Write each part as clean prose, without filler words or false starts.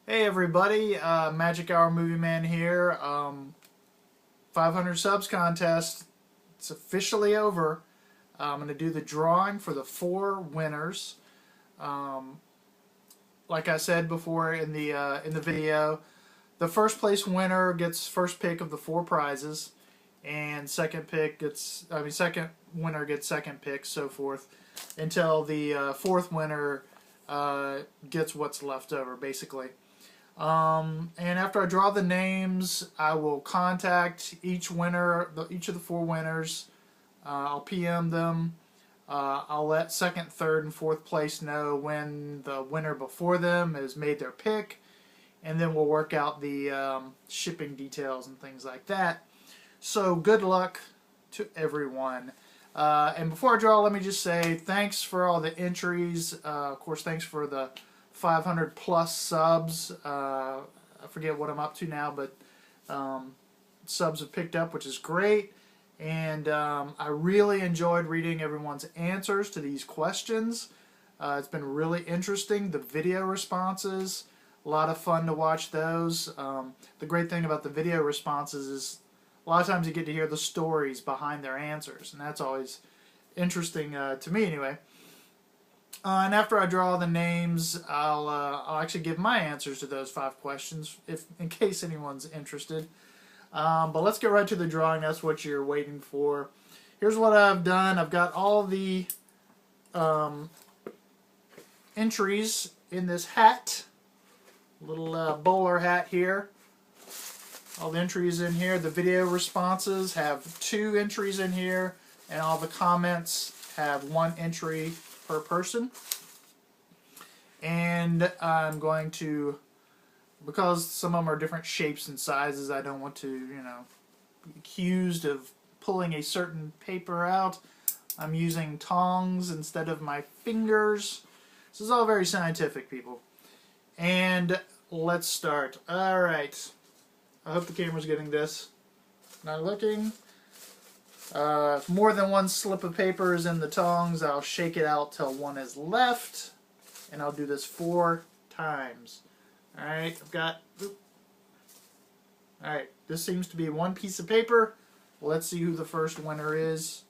Hey everybody, Magic Hour Movie Man here. 500 subs contest. It's officially over. I'm going to do the drawing for the 4 winners. Um, like I said before in the video, the first place winner gets first pick of the 4 prizes, and second winner gets second pick, so forth, until the fourth winner gets what's left over, basically. And after I draw the names, I will contact each winner, each of the 4 winners. I'll PM them. I'll let second, third, and fourth place know when the winner before them has made their pick, and then we'll work out the shipping details and things like that. So good luck to everyone. And before I draw, let me just say thanks for all the entries. Of course, thanks for the 500 plus subs. I forget what I'm up to now, but subs have picked up, which is great. And I really enjoyed reading everyone's answers to these questions. It's been really interesting. The video responses, a lot of fun to watch those. The great thing about the video responses is a lot of times you get to hear the stories behind their answers, and that's always interesting to me anyway. And after I draw the names, I'll actually give my answers to those 5 questions, in case anyone's interested. But let's get right to the drawing. That's what you're waiting for. Here's what I've done. I've got all the entries in this hat, little bowler hat here. All the entries in here. The video responses have 2 entries in here, and all the comments have 1 entry per person. And I'm going to, because some of them are different shapes and sizes, I don't want to, be accused of pulling a certain paper out. I'm using tongs instead of my fingers. This is all very scientific, people. And let's start. Alright. I hope the camera's getting this. Not looking. If more than 1 slip of paper is in the tongs, I'll shake it out till 1 is left. And I'll do this 4 times. Alright, I've got... Alright, this seems to be 1 piece of paper. Let's see who the first winner is.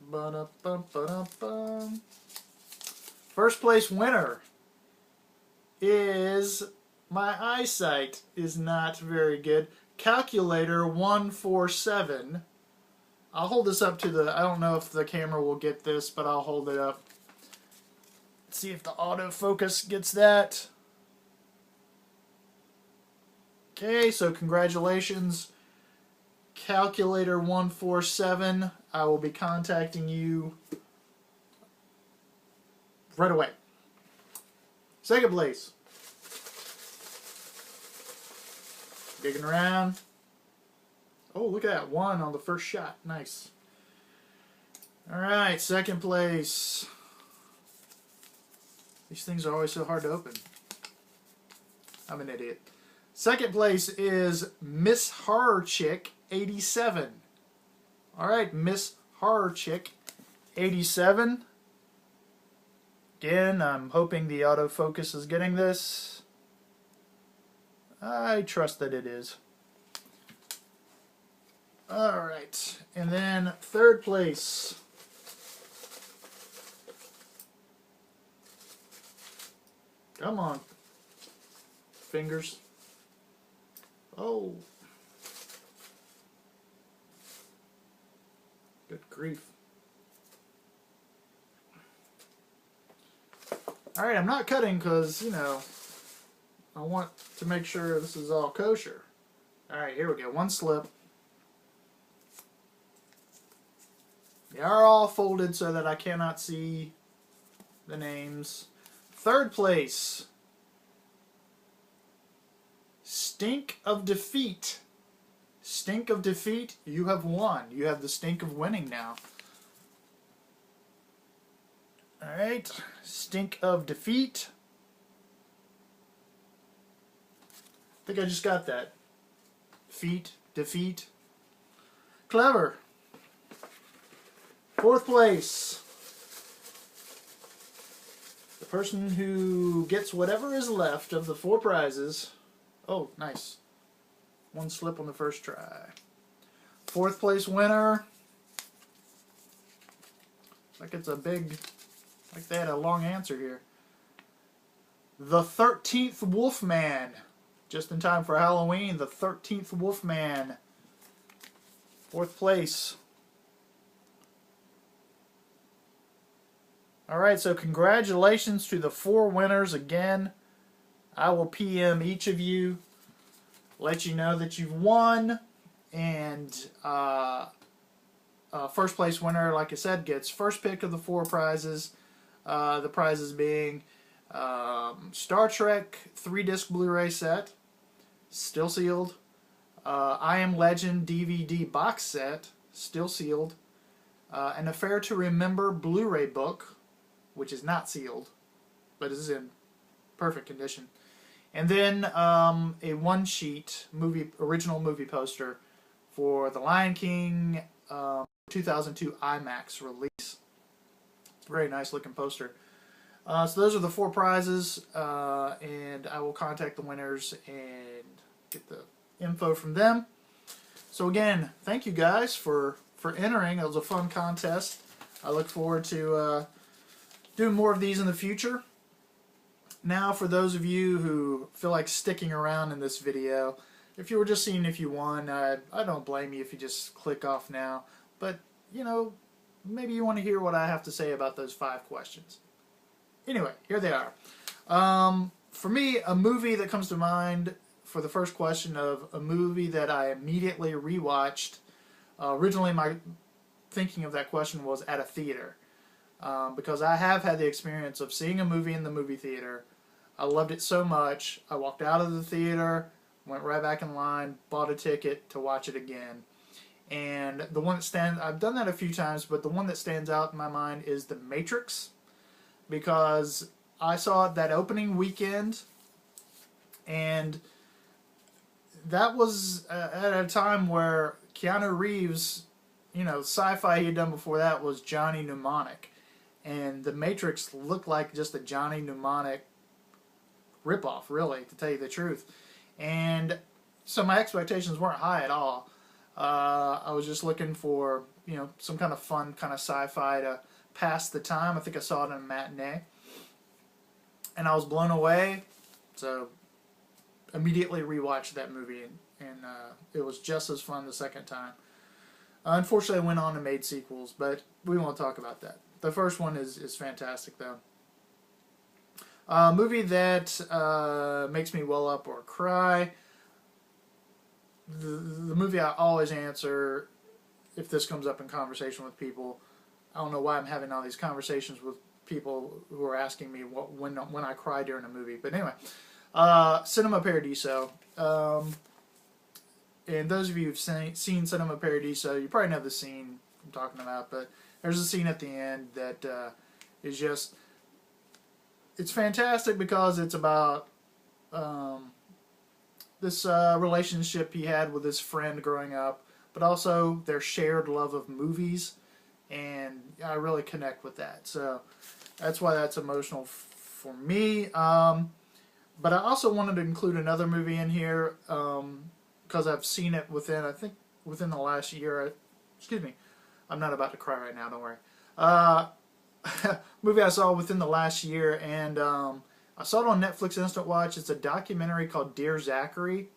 Ba-da-bum-ba-da-bum. First place winner is... My eyesight is not very good. Calculator 147. I'll hold this up to the... I don't know if the camera will get this, but I'll hold it up. Let's see if the autofocus gets that. Okay, so congratulations, Calculator 147. I will be contacting you right away. Second place. Digging around. Oh, look at that. 1 on the first shot. Nice. Alright, second place. These things are always so hard to open. I'm an idiot. Second place is Miss Horror Chick 87. Alright, Miss Horror Chick 87. Again, I'm hoping the autofocus is getting this. I trust that it is. Alright, and then third place. Come on. Fingers. Oh. Good grief. Alright, I'm not cutting because, I want to make sure this is all kosher. Alright, here we go. 1 slip. They are all folded so that I cannot see the names. Third place. Stink of Defeat. Stink of Defeat, you have won. You have the stink of winning now. Alright, Stink of Defeat. I think I just got that. Defeat. Clever. Fourth place. The person who gets whatever is left of the 4 prizes. Oh, nice. 1 slip on the first try. 4th place winner. Like it's a big, like they had a long answer here. The 13th Wolfman. Just in time for Halloween, the 13th Wolfman. 4th place. Alright, so congratulations to the 4 winners again. I will PM each of you, let you know that you've won, and first place winner, like I said, gets first pick of the 4 prizes. The prizes being Star Trek 3-disc Blu-ray set, still sealed. I Am Legend DVD box set, still sealed. An Affair to Remember Blu-ray book, which is not sealed, but is in perfect condition. And then a 1-sheet original movie poster for The Lion King 2002 IMAX release. It's a very nice looking poster. So those are the 4 prizes, and I will contact the winners and get the info from them. So again, thank you guys for entering. It was a fun contest. I look forward to doing more of these in the future. Now, for those of you who feel like sticking around in this video, if you were just seeing if you won, I don't blame you if you just click off now. But, you know, maybe you want to hear what I have to say about those 5 questions. Anyway, here they are. For me, a movie that comes to mind for the first question of a movie that I immediately rewatched. Originally, my thinking of that question was at a theater. Because I have had the experience of seeing a movie in the movie theater. I loved it so much, I walked out of the theater, went right back in line, bought a ticket to watch it again. And the one that stands, I've done that a few times, but the one that stands out in my mind is The Matrix, because I saw it that opening weekend, and that was at a time where Keanu Reeves, you know, sci-fi he had done before that was Johnny Mnemonic. And The Matrix looked like just a Johnny Mnemonic ripoff, really, to tell you the truth. And so my expectations weren't high at all. I was just looking for, you know, some kind of fun kind of sci-fi to pass the time. I think I saw it in a matinee. And I was blown away. So immediately rewatched that movie, and it was just as fun the second time. Unfortunately, I went on and made sequels, but we won't talk about that. The first one is fantastic, though. A movie that makes me well up or cry. The movie I always answer if this comes up in conversation with people. I don't know why I'm having all these conversations with people who are asking me when I cry during a movie. But anyway, Cinema Paradiso. And those of you who've seen Cinema Paradiso, you probably know the scene I'm talking about. But there's a scene at the end that is just... It's fantastic because it's about this relationship he had with his friend growing up, but also their shared love of movies, and I really connect with that. So that's why that's emotional for me. But I also wanted to include another movie in here because I've seen it I think within the last year. Excuse me, I'm not about to cry right now, don't worry. Movie I saw within the last year, and I saw it on Netflix Instant Watch. It's a documentary called Dear Zachary,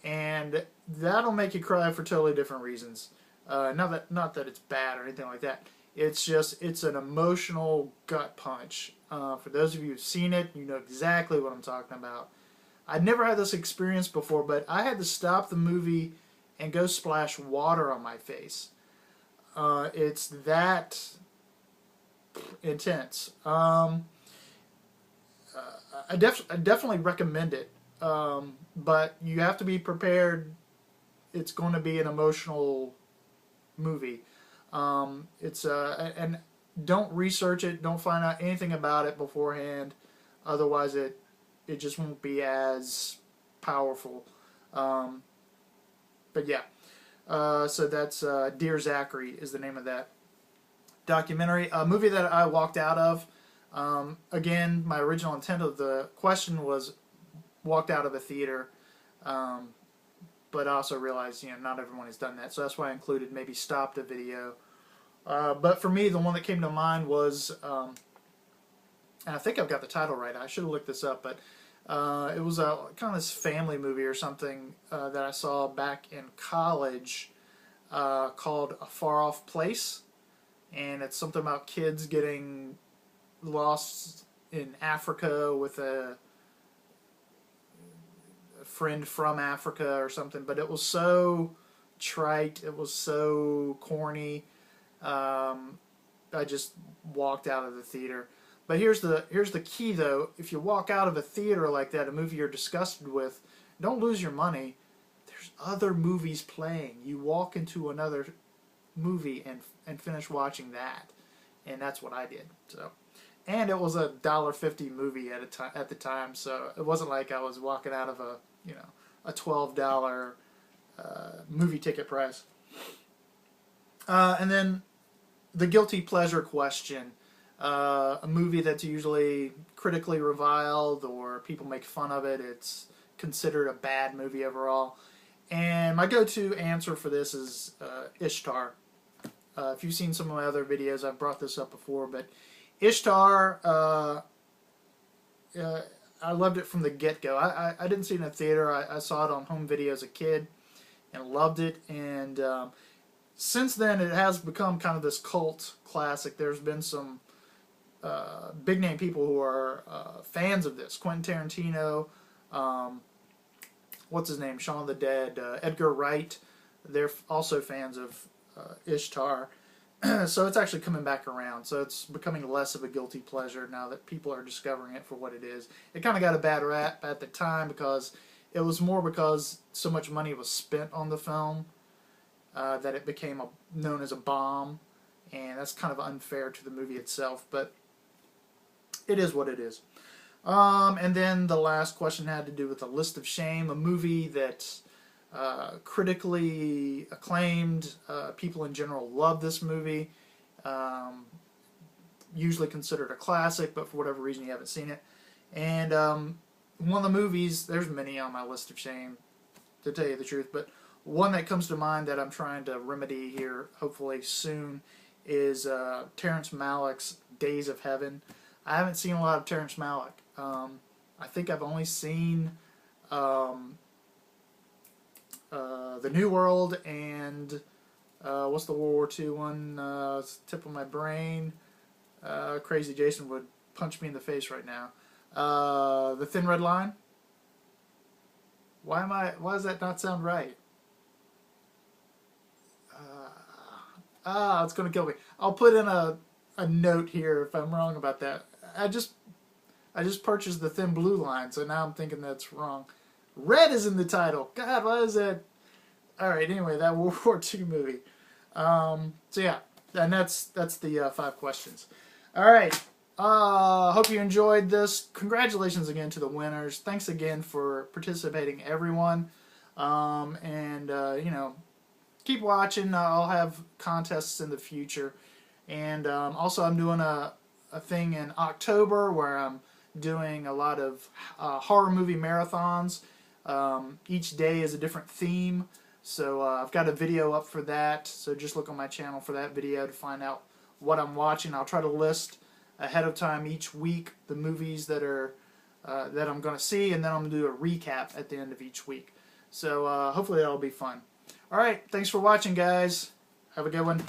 and that'll make you cry for totally different reasons. Not that it's bad or anything like that. It's just, it's an emotional gut punch. For those of you who've seen it, you know exactly what I'm talking about. I'd never had this experience before, but I had to stop the movie and go splash water on my face. It's that intense. I definitely recommend it, but you have to be prepared. It's going to be an emotional movie. And don't research it. Don't find out anything about it beforehand. Otherwise, it just won't be as powerful. But yeah, so that's Dear Zachary is the name of that documentary. A movie that I walked out of Again, my original intent of the question was walked out of a theater, but I also realized, not everyone has done that, so that's why I included maybe stopped a video. But for me, the one that came to mind was, and I think I've got the title right. I should have looked this up, but it was a kind of this family movie or something that I saw back in college called A Far Off Place, and it's something about kids getting lost in Africa with a friend from Africa or something, but it was so trite, it was so corny. I just walked out of the theater. But here's the key though: if you walk out of a theater like that, a movie you're disgusted with, don't lose your money. There's other movies playing. You walk into another movie and finish watching that, and that's what I did. So. And it was a $1.50 movie at the time, so it wasn't like I was walking out of a $12 movie ticket price. And then the guilty pleasure question, a movie that's usually critically reviled or people make fun of it. It's considered a bad movie overall. And my go-to answer for this is Ishtar. If you've seen some of my other videos, I've brought this up before, but Ishtar, I loved it from the get-go. I didn't see it in a theater. I saw it on home video as a kid and loved it. And since then, it has become kind of this cult classic. There's been some big-name people who are fans of this. Quentin Tarantino, what's his name? Shaun of the Dead, Edgar Wright. They're also fans of Ishtar. So it's actually coming back around. So it's becoming less of a guilty pleasure now that people are discovering it for what it is. It kind of got a bad rap at the time because it was more because so much money was spent on the film that it became known as a bomb. And that's kind of unfair to the movie itself. But it is what it is. And then the last question had to do with A List of Shame, a movie that critically acclaimed. People in general love this movie. Usually considered a classic, but for whatever reason you haven't seen it. And one of the movies, there's many on my list of shame, to tell you the truth, but one that comes to mind that I'm trying to remedy here, hopefully soon, is Terrence Malick's Days of Heaven. I haven't seen a lot of Terrence Malick. I think I've only seen The New World and what's the World War II one? It's the tip of my brain. Crazy Jason would punch me in the face right now. The Thin Red Line. Why does that not sound right? It's gonna kill me. I'll put in a note here if I'm wrong about that. I just purchased The Thin Blue Line, so now I'm thinking that's wrong. Red is in the title. God, what is that? Alright, anyway, that World War II movie. So yeah, and that's the 5 questions. Alright, hope you enjoyed this. Congratulations again to the winners. Thanks again for participating, everyone. Keep watching. I'll have contests in the future. And also I'm doing a thing in October where I'm doing a lot of horror movie marathons. Each day is a different theme, so I've got a video up for that, so just look on my channel for that video to find out what I'm watching. I'll try to list ahead of time each week the movies that I'm going to see, and then I'm going to do a recap at the end of each week. So hopefully that'll be fun. Alright, thanks for watching, guys. Have a good one.